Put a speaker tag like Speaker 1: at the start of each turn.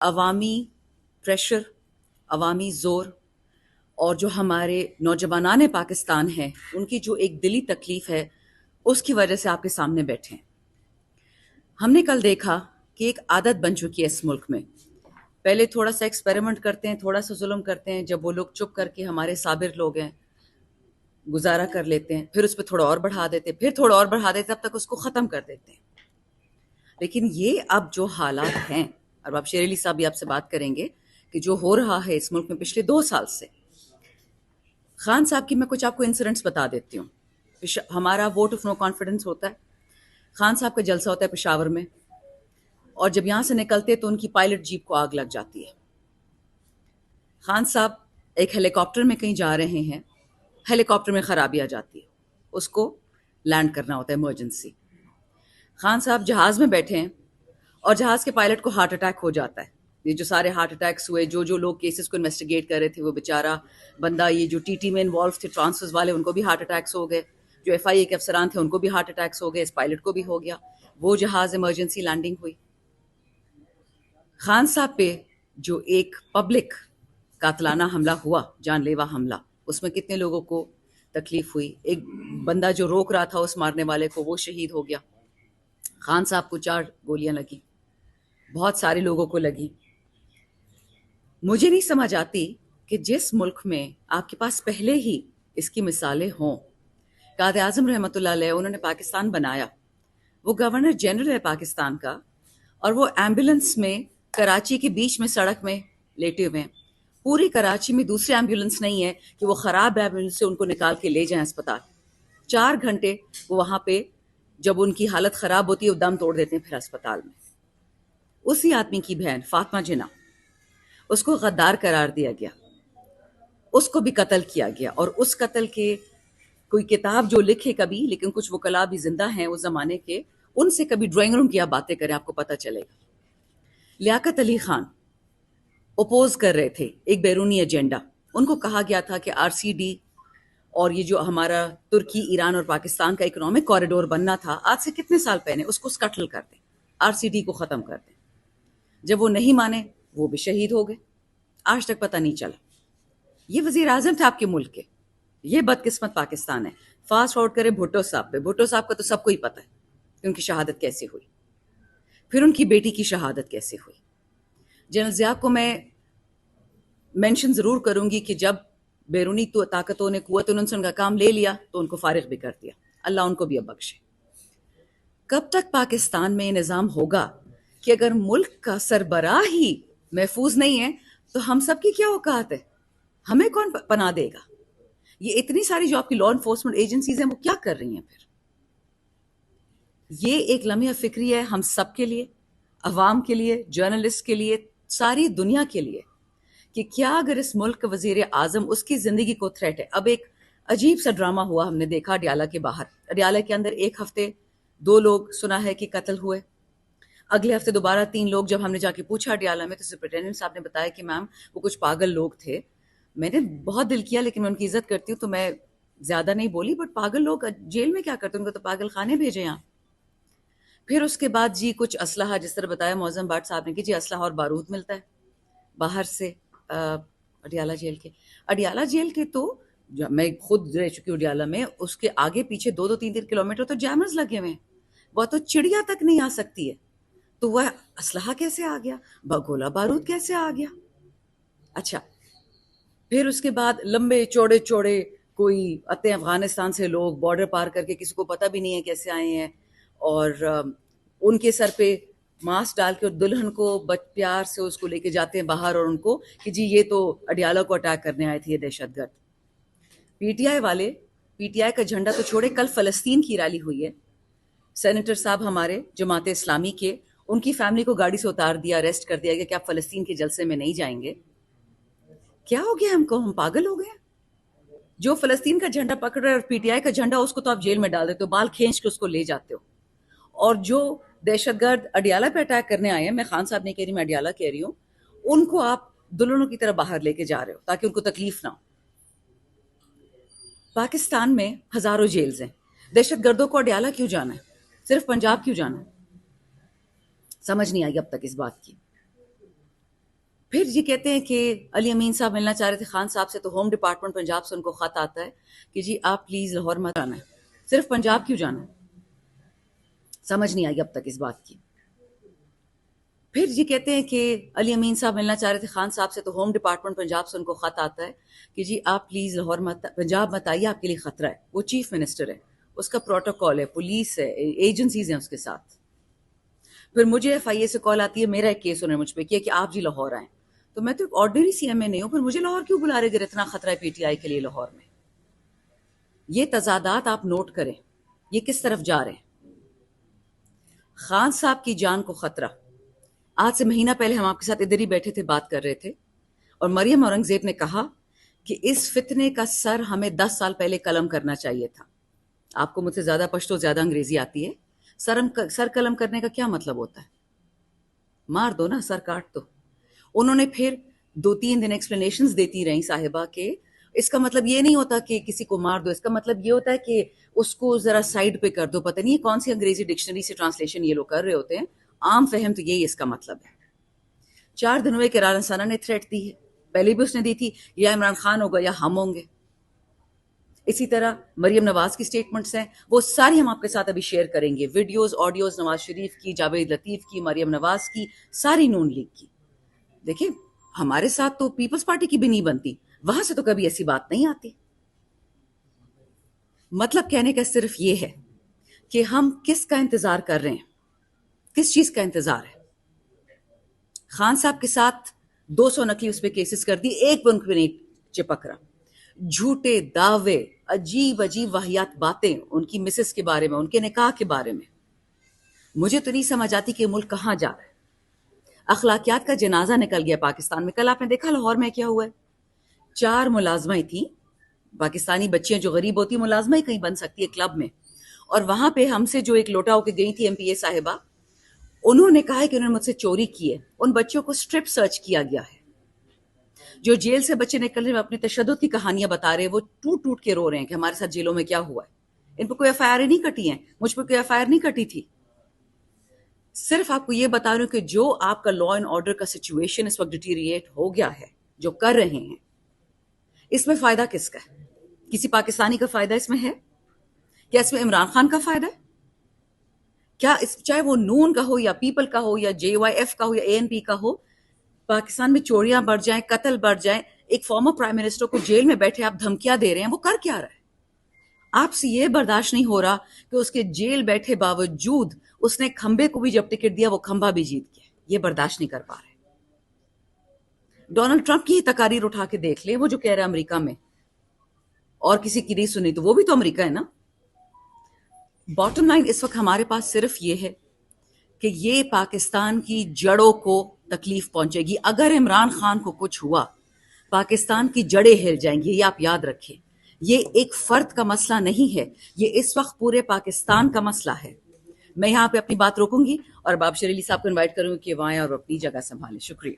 Speaker 1: عوامی پریشر، عوامی زور اور جو ہمارے نوجوانان پاکستان ہیں ان کی جو ایک دلی تکلیف ہے اس کی وجہ سے آپ کے سامنے بیٹھے ہیں۔ ہم نے کل دیکھا کہ ایک عادت بن چکی ہے اس ملک میں، پہلے تھوڑا سا ایکسپیریمنٹ کرتے ہیں، تھوڑا سا ظلم کرتے ہیں، جب وہ لوگ چپ کر کے ہمارے صابر لوگ ہیں گزارا کر لیتے ہیں، پھر اس پہ تھوڑا اور بڑھا دیتے، پھر تھوڑا اور بڑھا دیتے، تب تک اس کو ختم کر دیتے ہیں۔ لیکن یہ اب جو حالات ہیں، اور اب شیر علی صاحب بھی آپ سے بات کریں گے کہ جو ہو رہا ہے اس ملک میں پچھلے 2 سال سے، خان صاحب کی میں کچھ آپ کو انسیڈنٹس بتا دیتی ہوں۔ ہمارا ووٹ آف نو کانفیڈنس ہوتا ہے، خان صاحب کا جلسہ ہوتا ہے پشاور میں، اور جب یہاں سے نکلتے تو ان کی پائلٹ جیپ کو آگ لگ جاتی ہے۔ خان صاحب ایک ہیلی کاپٹر میں کہیں جا رہے ہیں، ہیلی کاپٹر میں خرابی آ جاتی ہے، اس کو لینڈ کرنا ہوتا ہے ایمرجنسی۔ خان صاحب جہاز میں بیٹھے ہیں اور جہاز کے پائلٹ کو ہارٹ اٹیک ہو جاتا ہے۔ یہ جو سارے ہارٹ اٹیکس ہوئے، جو لوگ کیسز کو انویسٹیگیٹ کر رہے تھے، وہ بیچارہ بندہ، یہ جو ٹی ٹی میں انوالو تھے ٹرانسفرز والے، ان کو بھی ہارٹ اٹیکس ہو گئے، جو ایف آئی اے کے افسران تھے ان کو بھی ہارٹ اٹیکس ہو گئے، اس پائلٹ کو بھی ہو گیا، وہ جہاز ایمرجنسی لینڈنگ ہوئی۔ خان صاحب پہ جو ایک پبلک قاتلانہ حملہ ہوا، جان لیوا حملہ، اس میں کتنے لوگوں کو تکلیف ہوئی، ایک بندہ جو روک رہا تھا اس مارنے والے کو، وہ شہید ہو گیا۔ خان صاحب کو 4 گولیاں لگی، بہت سارے لوگوں کو لگی۔ مجھے نہیں سمجھ آتی کہ جس ملک میں آپ کے پاس پہلے ہی اس کی مثالیں ہوں، قائد اعظم رحمۃ اللہ علیہ انہوں نے پاکستان بنایا، وہ گورنر جنرل ہے پاکستان کا، اور وہ ایمبولنس میں کراچی کے بیچ میں سڑک میں لیٹے ہوئے ہیں۔ پوری کراچی میں دوسری ایمبولنس نہیں ہے کہ وہ خراب ایمبولنس سے ان کو نکال کے لے جائیں اسپتال۔ 4 گھنٹے وہ وہاں پہ، جب ان کی حالت خراب ہوتی ہے وہ دم توڑ دیتے ہیں پھر اسپتال میں۔ اسی آدمی کی بہن فاطمہ جناح، اس کو غدار قرار دیا گیا، اس کو بھی قتل کیا گیا، اور اس قتل کے کوئی کتاب جو لکھے کبھی، لیکن کچھ وکلاء بھی زندہ ہیں اس زمانے کے، ان سے کبھی ڈرائنگ روم کی آپ باتیں کریں، آپ کو پتہ چلے گا۔ لیاقت علی خان اپوز کر رہے تھے ایک بیرونی ایجنڈا، ان کو کہا گیا تھا کہ آر سی ڈی اور یہ جو ہمارا ترکی، ایران اور پاکستان کا اکنامک کوریڈور بننا تھا، آج سے کتنے سال پہلے، اس کو سکٹل کر دیں، آر سی ڈی کو ختم کر دیں۔ جب وہ نہیں مانے، وہ بھی شہید ہو گئے، آج تک پتہ نہیں چلا۔ یہ وزیر اعظم تھے آپ کے ملک کے، یہ بدقسمت پاکستان ہے۔ فاسٹ فارورڈ کرے بھٹو صاحب پہ، بھٹو صاحب کا تو سب کو ہی پتہ ہے کہ ان کی شہادت کیسے ہوئی، پھر ان کی بیٹی کی شہادت کیسے ہوئی۔ جنرل ضیاء کو میں مینشن ضرور کروں گی کہ جب بیرونی طاقتوں نے، قوت نے ان کا کام لے لیا تو ان کو فارغ بھی کر دیا، اللہ ان کو بھی اب بخشے۔ کب تک پاکستان میں یہ نظام ہوگا کہ اگر ملک کا سربراہ ہی محفوظ نہیں ہے تو ہم سب کی کیا اوقات ہے؟ ہمیں کون پناہ دے گا؟ یہ اتنی ساری جو آپ کی لا انفورسمنٹ ایجنسیز ہیں وہ کیا کر رہی ہیں پھر؟ یہ ایک لمحہ فکری ہے ہم سب کے لیے، عوام کے لیے، جرنلسٹ کے لیے، ساری دنیا کے لیے، کہ کیا اگر اس ملک کا وزیر اعظم، اس کی زندگی کو تھریٹ ہے۔ اب ایک عجیب سا ڈرامہ ہوا، ہم نے دیکھا اڈیالہ کے باہر، اڈیالہ کے اندر ایک ہفتے 2 لوگ سنا ہے کہ قتل ہوئے، اگلے ہفتے دوبارہ 3 لوگ۔ جب ہم نے جا کے پوچھا اڈیالہ میں تو سپرنٹینڈنٹ صاحب نے بتایا کہ میم وہ کچھ پاگل لوگ تھے۔ میں نے بہت دل کیا، لیکن میں ان کی عزت کرتی ہوں تو میں زیادہ نہیں بولی، بٹ پاگل لوگ جیل میں کیا کرتے ہیں؟ ان کو تو پاگل خانے بھیجے یہاں۔ پھر اس کے بعد جی کچھ اسلحہ، جس طرح بتایا معظم بٹ صاحب نے کہ جی اسلحہ اور بارود ملتا ہے باہر سے اڈیالہ جیل کے۔ اڈیالہ جیل کے تو میں خود رہ چکی ہوں اڈیالہ میں، اس کے آگے پیچھے 2-3 کلومیٹر تو جیمرز لگے ہوئے ہیں، وہ تو چڑیا تک نہیں آ سکتی ہے، تو وہ اسلحہ کیسے آ گیا، گولہ بارود کیسے آ گیا؟ اچھا، پھر اس کے بعد لمبے چوڑے چوڑے کوئی آتے ہیں افغانستان سے لوگ، بارڈر پار کر کے، کسی کو پتہ بھی نہیں ہے کیسے آئے ہیں، اور ان کے سر پہ ماسک ڈال کے اور دلہن کو پیار سے اس کو لے کے جاتے ہیں باہر، اور ان کو کہ جی یہ تو اڈیالہ کو اٹیک کرنے آئے تھے یہ دہشت گرد۔ پی ٹی آئی والے، پی ٹی آئی کا جھنڈا تو چھوڑے، کل فلسطین کی ریلی ہوئی ہے، سینیٹر صاحب ہمارے جماعت اسلامی کے، ان کی فیملی کو گاڑی سے اتار دیا، اریسٹ کر دیا گیا کہ آپ فلسطین کے جلسے میں نہیں جائیں گے۔ کیا ہو گیا ہم کو؟ ہم پاگل ہو گئے؟ جو فلسطین کا جھنڈا پکڑ رہا ہے اور پی ٹی آئی کا جھنڈا، اس کو تو آپ جیل میں ڈال دیتے ہو، بال کھینچ کے اس کو لے جاتے ہو، اور جو دہشت گرد اڈیالہ پہ اٹیک کرنے آئے ہیں، میں خان صاحب نہیں کہہ رہی، میں اڈیالہ کہہ رہی ہوں، ان کو آپ دلہنوں کی طرح باہر لے کے جا رہے ہو تاکہ ان کو تکلیف نہ ہو۔ پاکستان میں ہزاروں جیلز ہیں، دہشت گردوں کو اڈیالہ کیوں جانا ہے؟ صرف پنجاب کیوں جانا ہے؟ سمجھ نہیں آئی اب تک اس بات کی۔ پھر یہ کہتے ہیں کہ علی امین صاحب ملنا چاہ رہے تھے خان صاحب سے، تو ہوم ڈپارٹمنٹ پنجاب سے ان کو خط آتا ہے کہ جی آپ پلیز لاہور مت آنا ہے. صرف پنجاب کیوں جانا ہے؟ سمجھ نہیں آئی اب تک اس بات کی. پھر یہ کہتے ہیں کہ علی امین صاحب ملنا چاہ رہے تھے خان صاحب سے، تو ہوم ڈپارٹمنٹ پنجاب سے ان کو خط آتا ہے کہ جی آپ پلیز لاہور مت پنجاب مت آئیے، آپ کے لیے خطرہ ہے. وہ چیف منسٹر ہے، اس کا پروٹوکول ہے، پولیس ہے، ایجنسیز ہیں اس کے ساتھ. پھر مجھے ایف آئی اے سے کال آتی ہے، میرا ایک کیس انہوں نے مجھ پہ کیا کہ آپ جی لاہور آئیں. تو میں تو ایک آرڈنری سی ایم اے نہیں ہوں، پھر مجھے لاہور کیوں بلا رہے اگر اتنا خطرہ ہے پی ٹی آئی کے لیے لاہور میں؟ یہ تضادات آپ نوٹ کریں، یہ کس طرف جا رہے ہیں. خان صاحب کی جان کو خطرہ. آج سے مہینہ پہلے ہم آپ کے ساتھ ادھر ہی بیٹھے تھے، بات کر رہے تھے، اور مریم اورنگزیب نے کہا کہ اس فتنے کا سر ہمیں 10 سال پہلے قلم کرنا چاہیے تھا. آپ کو مجھ سے زیادہ پشتو زیادہ انگریزی آتی ہے. سر قلم کرنے کا کیا مطلب ہوتا ہے؟ مار دو نا، سر کاٹ دو. انہوں نے پھر 2-3 دن ایکسپلینیشنز دیتی رہیں صاحبہ کہ اس کا مطلب یہ نہیں ہوتا کہ کسی کو مار دو، اس کا مطلب یہ ہوتا ہے کہ اس کو ذرا سائڈ پہ کر دو. پتہ نہیں کون سی انگریزی ڈکشنری سے ٹرانسلیشن یہ لوگ کر رہے ہوتے ہیں. عام فہم تو یہی اس کا مطلب ہے. 4 دن ہوئے کہ رانا ثنا نے تھریٹ دی ہے، پہلے بھی اس نے دی تھی، یا عمران خان ہوگا یا ہم ہوں گے. اسی طرح مریم نواز کی سٹیٹمنٹس ہیں، وہ ساری ہم آپ کے ساتھ ابھی شیئر کریں گے، ویڈیوز آڈیوز، نواز شریف کی، جاوید لطیف کی، مریم نواز کی، ساری نون لیگ کی. دیکھیں ہمارے ساتھ تو پیپلز پارٹی کی بھی نہیں بنتی، وہاں سے تو کبھی ایسی بات نہیں آتی. مطلب کہنے کا صرف یہ ہے کہ ہم کس کا انتظار کر رہے ہیں، کس چیز کا انتظار ہے. خان صاحب کے ساتھ 200 نقلی اس پہ کیسز کر دی، ایک بن پہ نہیں چپک رہا. جھوٹے دعوے، عجیب عجیب واہیات باتیں ان کی مسز کے بارے میں، ان کے نکاح کے بارے میں. مجھے تو نہیں سمجھ آتی کہ ملک کہاں جا رہا ہے. اخلاقیات کا جنازہ نکل گیا پاکستان میں. کل آپ نے دیکھا لاہور میں کیا ہوا ہے؟ 4 ملازمیں تھیں پاکستانی بچیاں، جو غریب ہوتی ملازمہ ہی کہیں بن سکتی ہے کلب میں، اور وہاں پہ ہم سے جو ایک لوٹا ہو کے گئی تھی ایم پی اے صاحبہ، انہوں نے کہا ہے کہ انہوں نے مجھ سے چوری کی ہے. ان بچوں کو اسٹرپ سرچ کیا گیا ہے. جو جیل سے بچے نکل رہے ہیں اپنی تشدد کی کہانیاں بتا رہے ہیں، وہ ٹوٹ ٹوٹ کے رو رہے ہیں کہ ہمارے ساتھ جیلوں میں کیا ہوا ہے. ان پہ کوئی ایف آئی آر نہیں کٹی ہیں، مجھ پہ کوئی ایف آئی آر نہیں کٹی تھی. صرف آپ کو یہ بتا رہی ہوں کہ جو آپ کا لا اینڈ آرڈر کا سچویشن اس وقت ڈیٹیریٹ ہو گیا ہے، جو کر رہے ہیں، اس میں فائدہ کس کا ہے؟ کسی پاکستانی کا فائدہ اس میں ہے؟ کیا اس میں عمران خان کا فائدہ ہے؟ کیا چاہے وہ نون کا ہو یا پیپل کا ہو یا جے وائی ایف کا ہو یا اے این پی کا ہو، پاکستان میں چوریاں بڑھ جائیں، قتل بڑھ جائیں، ایک فارمر پرائم منسٹر کو جیل میں بیٹھے آپ دھمکیاں دے رہے ہیں، وہ کر کیا رہا ہے؟ آپ سے یہ برداشت نہیں ہو رہا کہ اس کے جیل بیٹھے باوجود اس نے کھمبے کو بھی جب ٹکٹ دیا وہ کھمبا بھی جیت گیا. یہ برداشت نہیں کر پا رہے. ڈونلڈ ٹرمپ کی ہی تقاریر اٹھا کے دیکھ لیں، وہ جو کہہ رہا ہے امریکہ میں، اور کسی کی نہیں سنی تو وہ بھی تو امریکہ ہے نا. باٹم لائن اس وقت ہمارے پاس صرف یہ ہے کہ یہ پاکستان کی جڑوں کو تکلیف پہنچے گی. اگر عمران خان کو کچھ ہوا، پاکستان کی جڑیں ہل جائیں گی. یہ آپ یاد رکھیں، یہ ایک فرد کا مسئلہ نہیں ہے، یہ اس وقت پورے پاکستان کا مسئلہ ہے. میں یہاں پہ اپنی بات روکوں گی اور باب شیر علی صاحب کو انوائٹ کروں گی کہ وہ آئیں اور اپنی جگہ سنبھالیں. شکریہ.